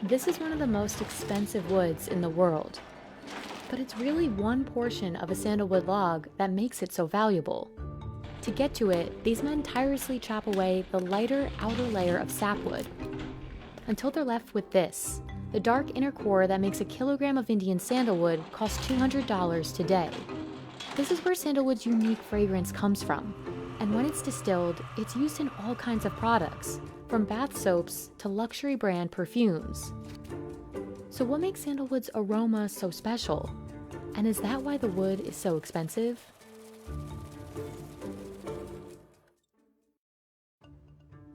This is one of the most expensive woods in the world. But it's really one portion of a sandalwood log that makes it so valuable. To get to it, these men tirelessly chop away the lighter outer layer of sapwood until they're left with this. The dark inner core that makes a kilogram of Indian sandalwood costs $200 today. This is where sandalwood's unique fragrance comes from. And when it's distilled, it's used in all kinds of products, from bath soaps to luxury brand perfumes. So what makes sandalwood's aroma so special? And is that why the wood is so expensive?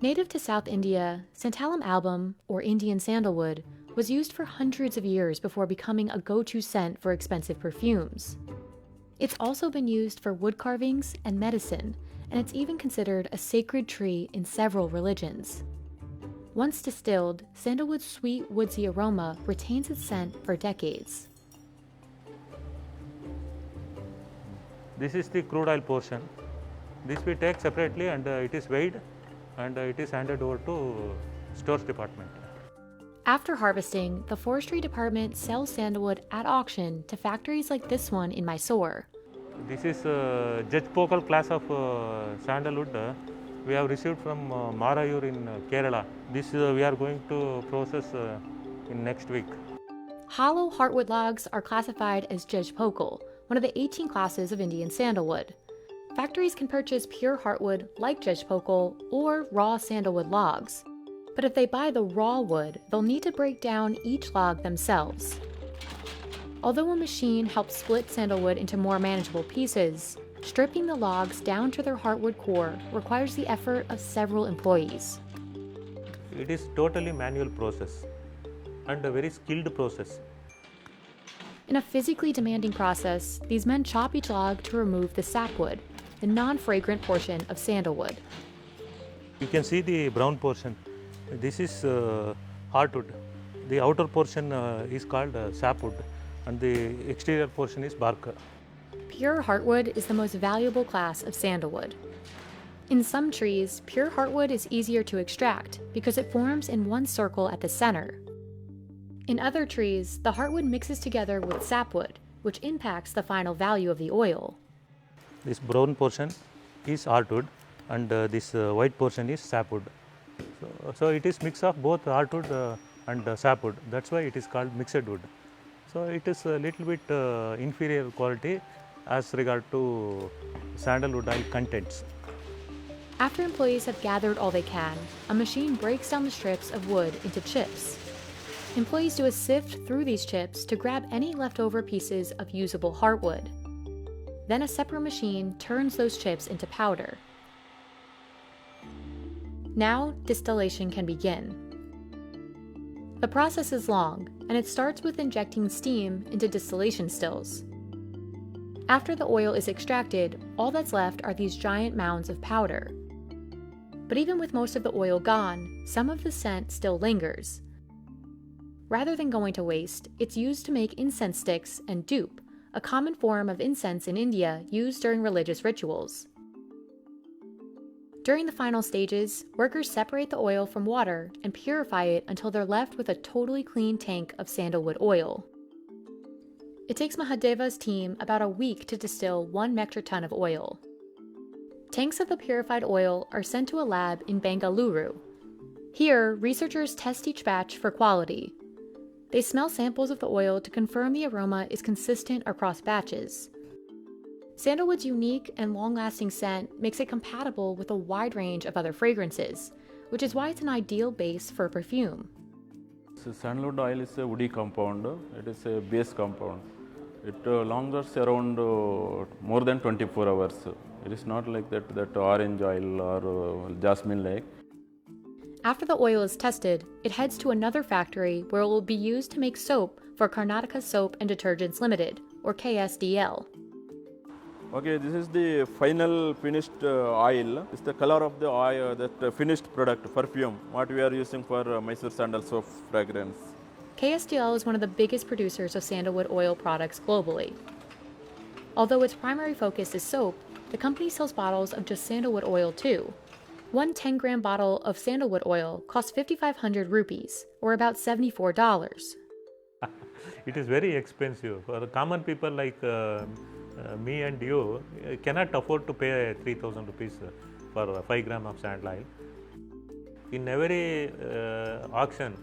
Native to South India, Santalum album, or Indian sandalwood, was used for hundreds of years before becoming a go-to scent for expensive perfumes. It's also been used for wood carvings and medicine, and it's even considered a sacred tree in several religions. Once distilled, sandalwood's sweet, woodsy aroma retains its scent for decades. This is the crude oil portion. This we take separately and it is weighed and it is handed over to stores department. After harvesting, the forestry department sells sandalwood at auction to factories like this one in Mysore. This is Judge Pokal class of sandalwood we have received from Marayur in Kerala. This we are going to process in next week. Hollow heartwood logs are classified as Judge Pokal, one of the 18 classes of Indian sandalwood. Factories can purchase pure heartwood like Judge Pokal or raw sandalwood logs. But if they buy the raw wood, they'll need to break down each log themselves. Although a machine helps split sandalwood into more manageable pieces, stripping the logs down to their heartwood core requires the effort of several employees. It is totally manual process and a very skilled process. In a physically demanding process, these men chop each log to remove the sapwood, the non-fragrant portion of sandalwood. You can see the brown portion. This is heartwood. The outer portion is called sapwood and the exterior portion is bark. Pure heartwood is the most valuable class of sandalwood. In some trees, pure heartwood is easier to extract because it forms in one circle at the center. In other trees, the heartwood mixes together with sapwood, which impacts the final value of the oil. This brown portion is heartwood and this white portion is sapwood. So it is mix of both heartwood and sapwood. That's why it is called mixed wood. So it is a little bit inferior quality as regard to sandalwood oil contents. After employees have gathered all they can, a machine breaks down the strips of wood into chips. Employees do a sift through these chips to grab any leftover pieces of usable heartwood. Then a separate machine turns those chips into powder. Now, distillation can begin. The process is long, and it starts with injecting steam into distillation stills. After the oil is extracted, all that's left are these giant mounds of powder. But even with most of the oil gone, some of the scent still lingers. Rather than going to waste, it's used to make incense sticks and dupe, a common form of incense in India used during religious rituals. During the final stages, workers separate the oil from water and purify it until they're left with a totally clean tank of sandalwood oil. It takes Mahadeva's team about a week to distill 1 metric ton of oil. Tanks of the purified oil are sent to a lab in Bengaluru. Here, researchers test each batch for quality. They smell samples of the oil to confirm the aroma is consistent across batches. Sandalwood's unique and long-lasting scent makes it compatible with a wide range of other fragrances, which is why it's an ideal base for a perfume. So sandalwood oil is a woody compound. It is a base compound. It lingers around more than 24 hours. It is not like that orange oil or jasmine like. After the oil is tested, it heads to another factory where it will be used to make soap for Karnataka Soap and Detergents Limited, or KSDL. Okay, this is the final finished oil. It's the color of the oil, that finished product, perfume, what we are using for Mysore sandal soap fragrance. KSDL is one of the biggest producers of sandalwood oil products globally. Although its primary focus is soap, the company sells bottles of just sandalwood oil too. One 10-gram bottle of sandalwood oil costs 5,500 rupees, or about $74. It is very expensive. For common people like me and you cannot afford to pay 3,000 rupees for 5 gram of sandal oil. In every auction,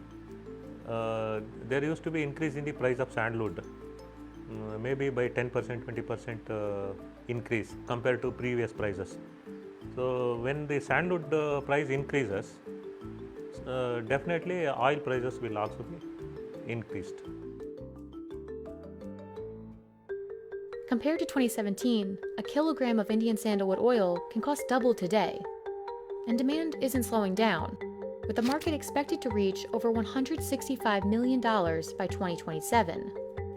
there used to be increase in the price of sandalwood, maybe by 10%, 20% increase compared to previous prices. So when the sandalwood price increases, definitely oil prices will also be increased. Compared to 2017, a kilogram of Indian sandalwood oil can cost double today. And demand isn't slowing down, with the market expected to reach over $165 million by 2027.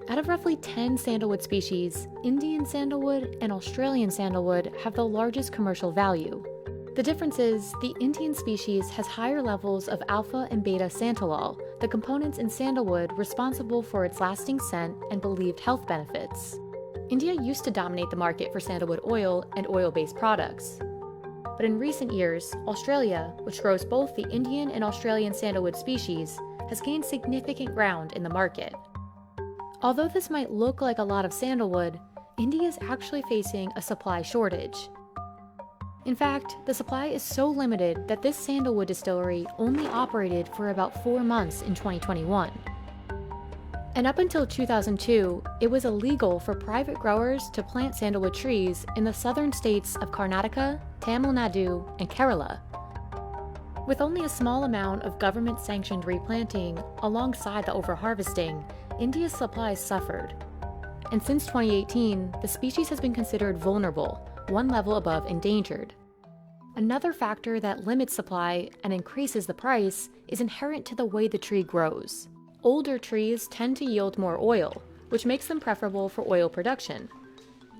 Out of roughly 10 sandalwood species, Indian sandalwood and Australian sandalwood have the largest commercial value. The difference is, the Indian species has higher levels of alpha and beta santalol, the components in sandalwood responsible for its lasting scent and believed health benefits. India used to dominate the market for sandalwood oil and oil-based products. But in recent years, Australia, which grows both the Indian and Australian sandalwood species, has gained significant ground in the market. Although this might look like a lot of sandalwood, India is actually facing a supply shortage. In fact, the supply is so limited that this sandalwood distillery only operated for about 4 months in 2021. And up until 2002, it was illegal for private growers to plant sandalwood trees in the southern states of Karnataka, Tamil Nadu, and Kerala. With only a small amount of government-sanctioned replanting alongside the overharvesting, India's supplies suffered. And since 2018, the species has been considered vulnerable, one level above endangered. Another factor that limits supply and increases the price is inherent to the way the tree grows. Older trees tend to yield more oil, which makes them preferable for oil production.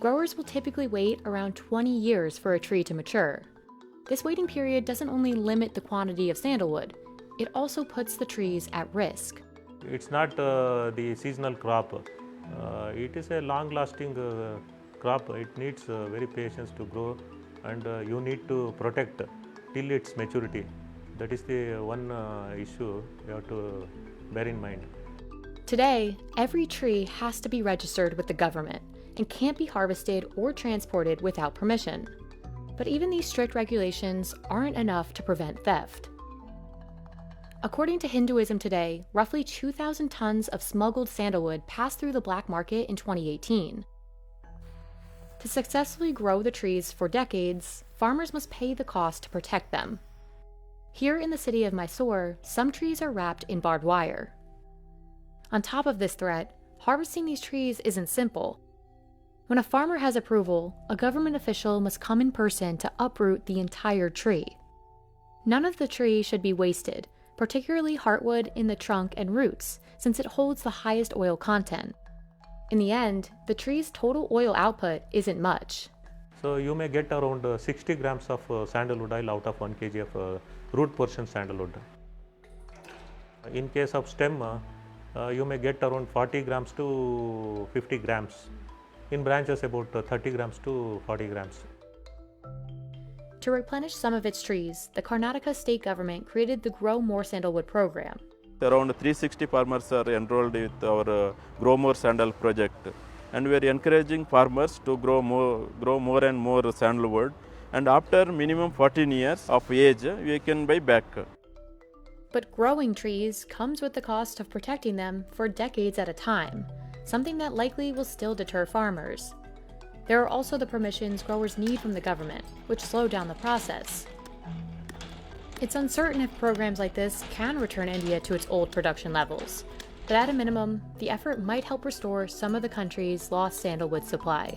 Growers will typically wait around 20 years for a tree to mature. This waiting period doesn't only limit the quantity of sandalwood, it also puts the trees at risk. It's not the seasonal crop. It is a long-lasting crop. It needs very patience to grow, and you need to protect till its maturity. That is the one issue you have to bear in mind. Today, every tree has to be registered with the government and can't be harvested or transported without permission. But even these strict regulations aren't enough to prevent theft. According to Hinduism Today, roughly 2,000 tons of smuggled sandalwood passed through the black market in 2018. To successfully grow the trees for decades, farmers must pay the cost to protect them. Here in the city of Mysore, some trees are wrapped in barbed wire. On top of this threat, harvesting these trees isn't simple. When a farmer has approval, a government official must come in person to uproot the entire tree. None of the tree should be wasted, particularly heartwood in the trunk and roots, since it holds the highest oil content. In the end, the tree's total oil output isn't much. So you may get around 60 grams of sandalwood oil out of 1 kg of root portion sandalwood. In case of stem, you may get around 40 grams to 50 grams. In branches, about 30 grams to 40 grams. To replenish some of its trees, the Karnataka state government created the Grow More Sandalwood program. Around 360 farmers are enrolled with our Grow More Sandal project, and we are encouraging farmers to grow more and more sandalwood, and after minimum 14 years of age we can buy back. But growing trees comes with the cost of protecting them for decades at a time, something that likely will still deter farmers. There are also the permissions growers need from the government, which slow down the process. It's uncertain if programs like this can return India to its old production levels, but at a minimum, the effort might help restore some of the country's lost sandalwood supply.